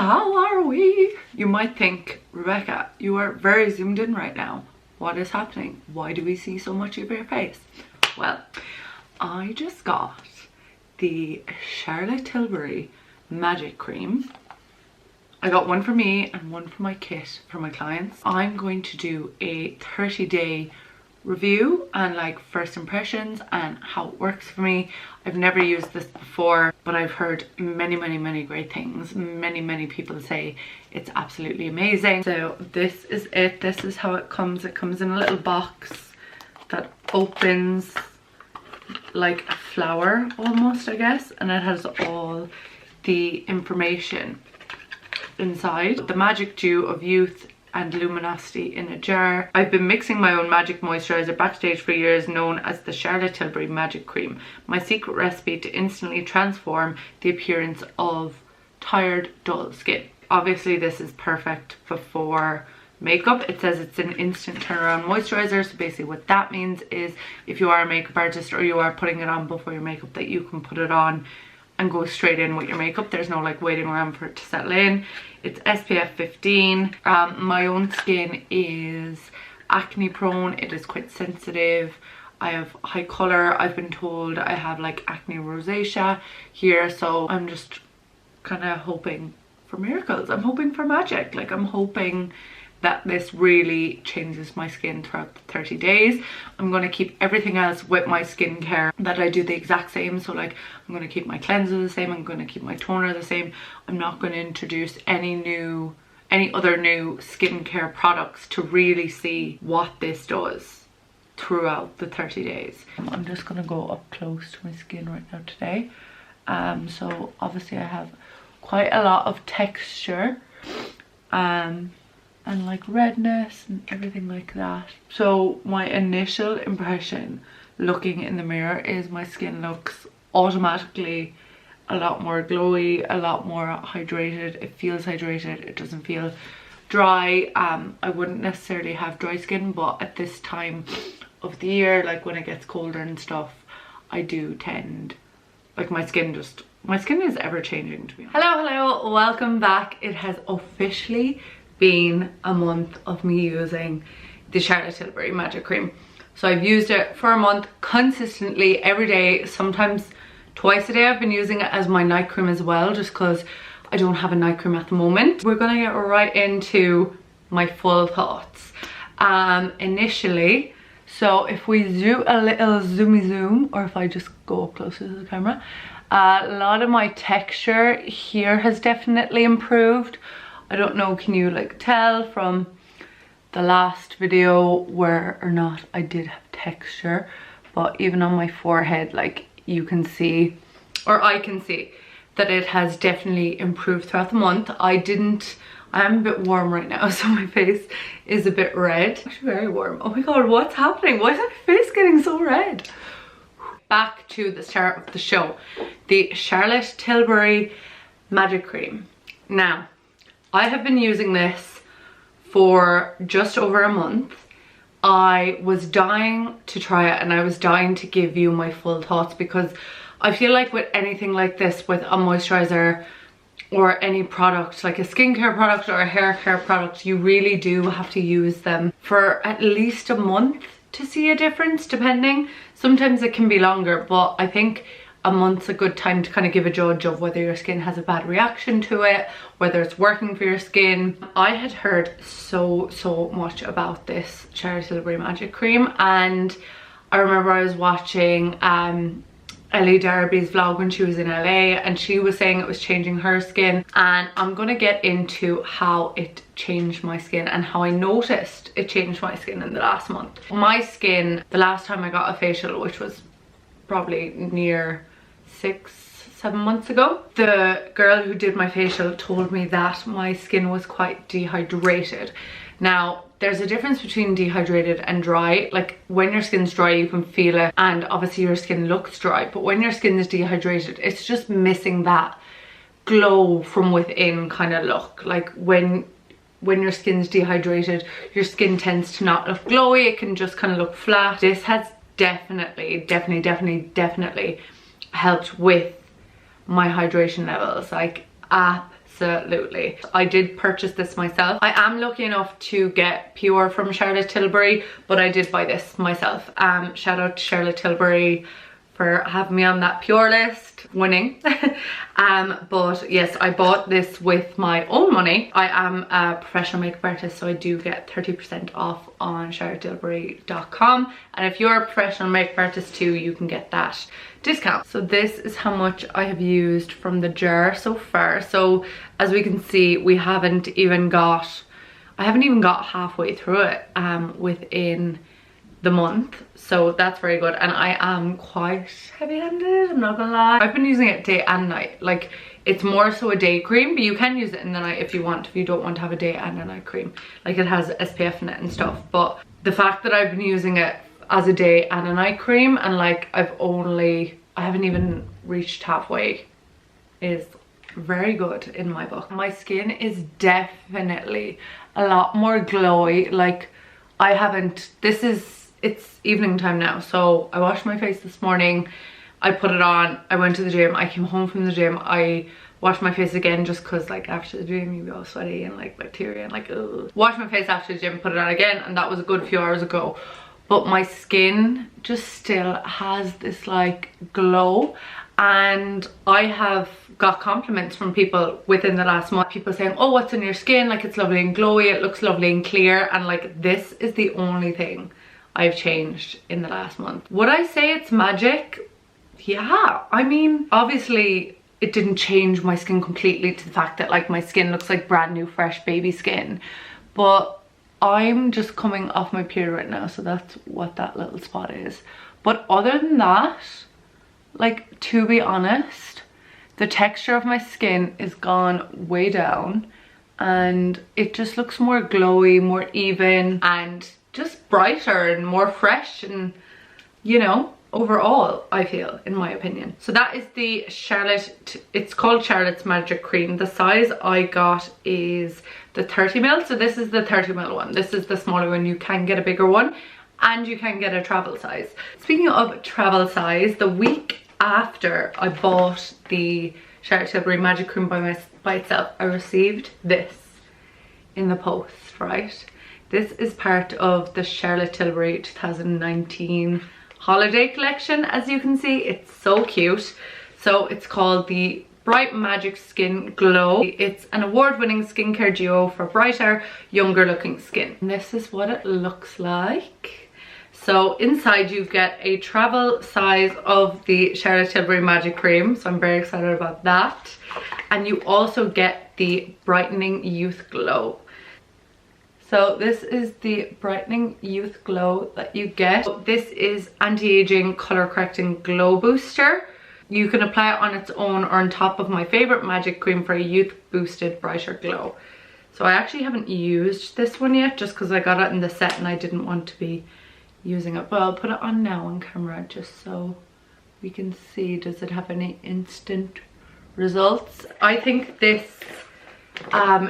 how are we? You might think, Rebecca, you are very zoomed in right now. What is happening? Why do we see so much of your face? Well, I just got the Charlotte Tilbury Magic Cream. I got one for me and one for my kit for my clients. I'm going to do a 30-day review and like first impressions and how it works for me. I've never used this before, but I've heard many great things. Many people say it's absolutely amazing. So this is it. This is how it comes. It comes in a little box that opens like a flower almost, I guess, and it has all the information inside. The magic dew of youth and luminosity in a jar. I've been mixing my own magic moisturiser backstage for years, known as the Charlotte Tilbury Magic Cream. My secret recipe to instantly transform the appearance of tired, dull skin. Obviously this is perfect before makeup. It says it's an instant turnaround moisturiser, so basically what that means is if you are a makeup artist or you are putting it on before your makeup, that you can put it on and go straight in with your makeup. There's no like waiting around for it to settle in. It's SPF 15. My own skin is acne prone. It is quite sensitive. I have high colour. I've been told I have like acne rosacea here, so I'm just kind of hoping for miracles. I'm hoping for magic. Like, I'm hoping that this really changes my skin throughout the 30 days. I'm going to keep everything else with my skincare that I do the exact same. So like, I'm going to keep my cleanser the same, I'm going to keep my toner the same. I'm not going to introduce any other new skincare products to really see what this does throughout the 30 days. I'm just going to go up close to my skin right now today. So obviously I have quite a lot of texture. And like redness and everything like that. So my initial impression looking in the mirror is my skin looks automatically a lot more glowy, a lot more hydrated. It feels hydrated, it doesn't feel dry. I wouldn't necessarily have dry skin, but at this time of the year, like when it gets colder and stuff, I do tend, like my skin is ever changing, to be honest. Hello, welcome back. It has officially been a month of me using the Charlotte Tilbury Magic Cream. So I've used it for a month consistently every day, sometimes twice a day. I've been using it as my night cream as well, just because I don't have a night cream at the moment. We're gonna get right into my full thoughts. Initially, so if we do a little zoomy zoom, or if I just go up closer to the camera, a lot of my texture here has definitely improved. I don't know, can you like tell from the last video where or not I did have texture, but even on my forehead, like you can see, or I can see, that it has definitely improved throughout the month. I'm a bit warm right now, so my face is a bit red. Actually very warm. Oh my god, what's happening? Why is my face getting so red? Back to the start of the show. The Charlotte Tilbury Magic Cream. Now, I have been using this for just over a month. I was dying to try it and I was dying to give you my full thoughts, because I feel like with anything like this, with a moisturizer or any product, like a skincare product or a hair care product, you really do have to use them for at least a month to see a difference, depending. Sometimes it can be longer, but I think a month's a good time to kind of give a judge of whether your skin has a bad reaction to it, whether it's working for your skin. I had heard so much about this Charlotte Tilbury Magic Cream, and I remember I was watching Ellie Darby's vlog when she was in LA, and she was saying it was changing her skin, and I'm gonna get into how it changed my skin and how I noticed it changed my skin in the last month. My skin, the last time I got a facial, which was probably near 6-7 months ago, the girl who did my facial told me that my skin was quite dehydrated. Now, there's a difference between dehydrated and dry. Like when your skin's dry, you can feel it, and obviously your skin looks dry, but when your skin is dehydrated, it's just missing that glow from within kind of look. Like when your skin's dehydrated, your skin tends to not look glowy, it can just kind of look flat. This has definitely helped with my hydration levels, like absolutely. I did purchase this myself. I am lucky enough to get Pure from Charlotte Tilbury, but I did buy this myself. Shout out to Charlotte Tilbury for having me on that Pure list, winning. But yes, I bought this with my own money. I am a professional makeup artist, so I do get 30% off on charlottetilbury.com, and if you're a professional makeup artist too, you can get that discount. So this is how much I have used from the jar so far. So as we can see, I haven't even got halfway through it within the month, so that's very good. And I am quite heavy-handed, I'm not gonna lie. I've been using it day and night. Like, it's more so a day cream, but you can use it in the night if you want, if you don't want to have a day and a night cream. Like, it has SPF in it and stuff, but the fact that I've been using it as a day and a night cream, and like I haven't even reached halfway, is very good in my book. My skin is definitely a lot more glowy. Like, it's evening time now, so I washed my face this morning, I put it on, I went to the gym, I came home from the gym, I washed my face again just because like after the gym you be all sweaty and like bacteria and like ugh. Washed my face after the gym, put it on again, and that was a good few hours ago. But my skin just still has this like glow, and I have got compliments from people within the last month. People saying, oh, what's in your skin? Like, it's lovely and glowy, it looks lovely and clear, and like this is the only thing I've changed in the last month. Would I say it's magic? Yeah, I mean, obviously it didn't change my skin completely to the fact that like my skin looks like brand new fresh baby skin, but I'm just coming off my period right now, so that's what that little spot is. But other than that, like, to be honest, the texture of my skin is gone way down, and it just looks more glowy, more even, and just brighter and more fresh, and you know, overall, I feel, in my opinion. So that is the Charlotte, it's called Charlotte's Magic Cream. The size I got is the 30ml, so this is the 30ml one. This is the smaller one. You can get a bigger one, and you can get a travel size. Speaking of travel size, the week after I bought the Charlotte Tilbury Magic Cream by itself, I received this in the post, right? This is part of the Charlotte Tilbury 2019 holiday collection. As you can see, it's so cute. So it's called the Bright Magic Skin Glow. It's an award-winning skincare duo for brighter, younger looking skin. And this is what it looks like. So inside you get a travel size of the Charlotte Tilbury Magic Cream, so I'm very excited about that. And you also get the Brightening Youth Glow. So this is the Brightening Youth Glow that you get. This is anti-aging color correcting glow booster. You can apply it on its own or on top of my favorite magic cream for a youth boosted brighter glow. So I actually haven't used this one yet, just because I got it in the set and I didn't want to be using it, but I'll put it on now on camera just so we can see, does it have any instant results. I think this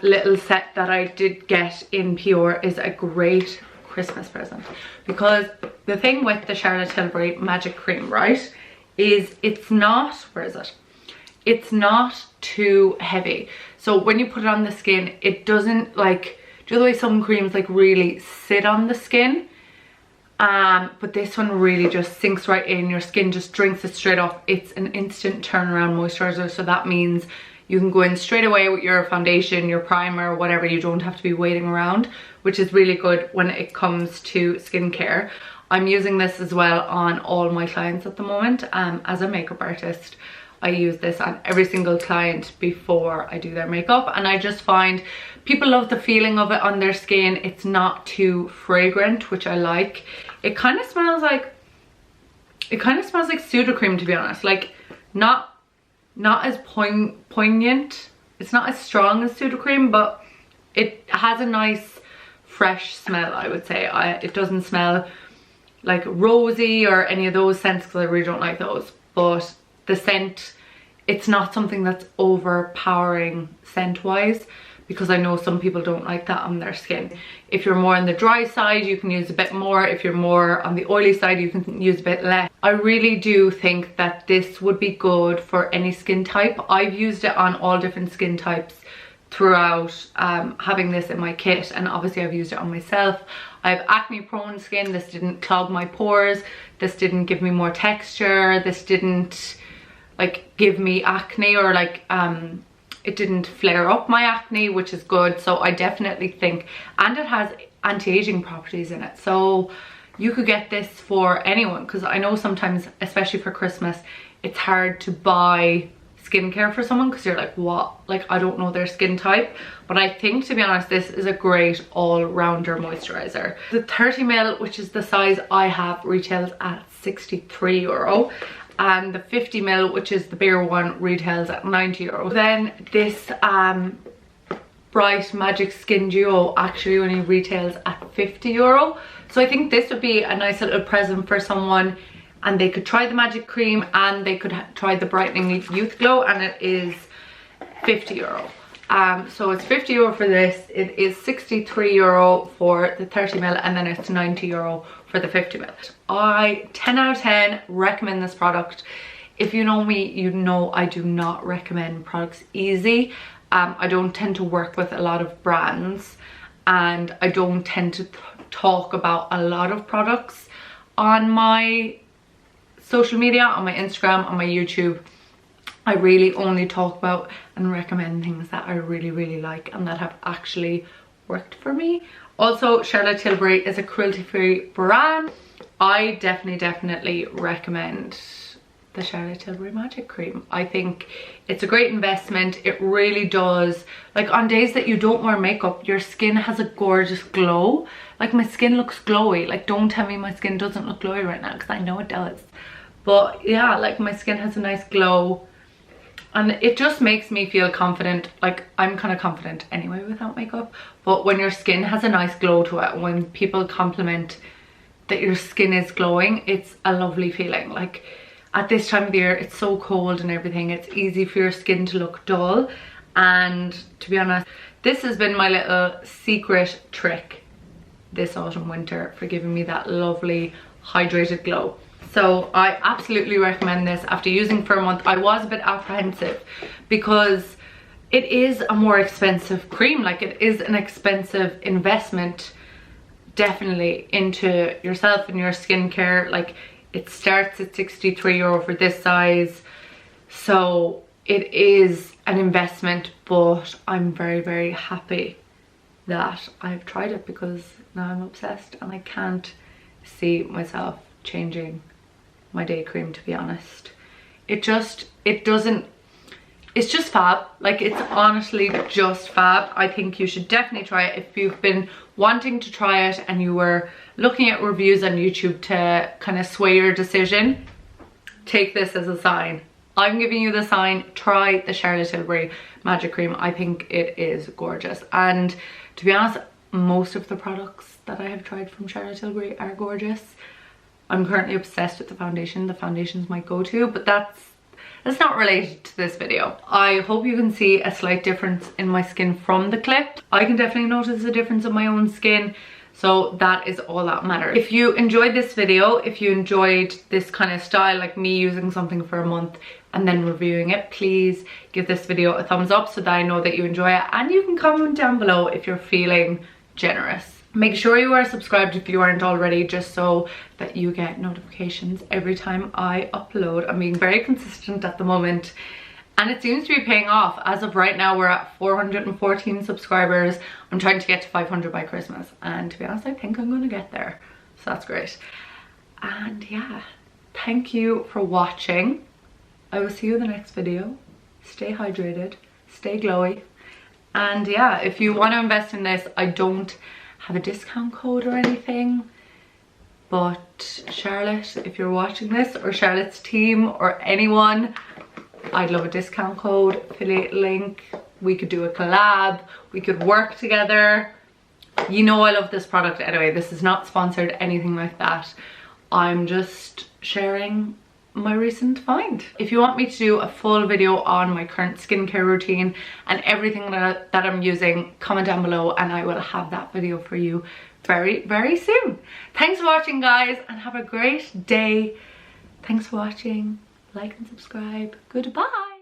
little set that I did get in Pure is a great Christmas present, because the thing with the Charlotte Tilbury Magic Cream, right, is it's not, where is it? It's not too heavy. So when you put it on the skin, it doesn't like, do you know the way some creams like really sit on the skin? But this one really just sinks right in, your skin just drinks it straight off. It's an instant turnaround moisturizer, so that means you can go in straight away with your foundation, your primer, whatever. You don't have to be waiting around, which is really good when it comes to skincare. I'm using this as well on all my clients at the moment. As a makeup artist, I use this on every single client before I do their makeup, and I just find people love the feeling of it on their skin. It's not too fragrant, which I like. It kind of smells like Sudocreme, to be honest. Like, not as poignant. It's not as strong as Sudocreme, but it has a nice fresh smell, I would say. It doesn't smell like rosy or any of those scents, because I really don't like those. But the scent, it's not something that's overpowering scent wise, because I know some people don't like that on their skin. If you're more on the dry side, you can use a bit more. If you're more on the oily side, you can use a bit less. I really do think that this would be good for any skin type. I've used it on all different skin types throughout having this in my kit, and obviously I've used it on myself. I have acne prone skin. This didn't clog my pores. This didn't give me more texture. This didn't like give me acne, or like it didn't flare up my acne, which is good. So I definitely think, and it has anti-aging properties in it, so you could get this for anyone, because I know sometimes, especially for Christmas, it's hard to buy skincare for someone because you're like, what? Like, I don't know their skin type. But I think, to be honest, this is a great all-rounder moisturizer. The 30ml, which is the size I have, retails at €63, and the 50ml, which is the bigger one, retails at €90. Then this Bright Magic Skin Duo actually only retails at €50. So I think this would be a nice little present for someone, and they could try the magic cream and they could try the brightening youth glow, and it is €50. So it's €50 for this. It is €63 for the 30ml, and then it's €90 for the 50ml. I 10 out of 10 recommend this product. If you know me, you know I do not recommend products easy. I don't tend to work with a lot of brands, and I don't tend to talk about a lot of products on my social media, on my Instagram, on my YouTube. I really only talk about and recommend things that I really like and that have actually worked for me. Also, Charlotte Tilbury is a cruelty-free brand. I definitely recommend the Charlotte Tilbury Magic Cream. I think it's a great investment. It really does. Like, on days that you don't wear makeup, your skin has a gorgeous glow. Like, my skin looks glowy. Like, don't tell me my skin doesn't look glowy right now, because I know it does. But yeah, like, my skin has a nice glow, and it just makes me feel confident. Like, I'm kind of confident anyway without makeup, but when your skin has a nice glow to it, when people compliment that your skin is glowing, it's a lovely feeling. Like, at this time of the year, it's so cold and everything, it's easy for your skin to look dull. And to be honest, this has been my little secret trick this autumn winter for giving me that lovely hydrated glow. So I absolutely recommend this. After using for a month, I was a bit apprehensive because it is a more expensive cream. Like, it is an expensive investment, definitely, into yourself and your skincare. Like, it starts at €63 for this size, so it is an investment, but I'm very happy that I've tried it, because now I'm obsessed and I can't see myself changing my day cream, to be honest. It's just fab. Like, it's honestly just fab. I think you should definitely try it. If you've been wanting to try it and you were looking at reviews on YouTube to kind of sway your decision, take this as a sign. I'm giving you the sign. Try the Charlotte Tilbury Magic Cream. I think it is gorgeous, and to be honest, most of the products that I have tried from Charlotte Tilbury are gorgeous. I'm currently obsessed with the foundation. The foundation's my go-to, but that's not related to this video. I hope you can see a slight difference in my skin from the clip. I can definitely notice a difference in my own skin, so that is all that matters. If you enjoyed this video, if you enjoyed this kind of style, like me using something for a month and then reviewing it, please give this video a thumbs up so that I know that you enjoy it, and you can comment down below if you're feeling generous. Make sure you are subscribed if you aren't already, just so that you get notifications every time I upload. I'm being very consistent at the moment, and it seems to be paying off. As of right now, we're at 414 subscribers. I'm trying to get to 500 by Christmas, and to be honest, I think I'm gonna get there, so that's great. And yeah, thank you for watching. I will see you in the next video. Stay hydrated, stay glowy, and yeah, if you want to invest in this, I don't have a discount code or anything, but Charlotte, if you're watching this, or Charlotte's team, or anyone, I'd love a discount code, affiliate link. We could do a collab, we could work together. You know I love this product anyway. This is not sponsored, anything like that. I'm just sharing my recent find. If you want me to do a full video on my current skincare routine and everything that I'm using, comment down below and I will have that video for you very soon. Thanks for watching, guys, and have a great day, Thanks for watching. Like and subscribe. Goodbye.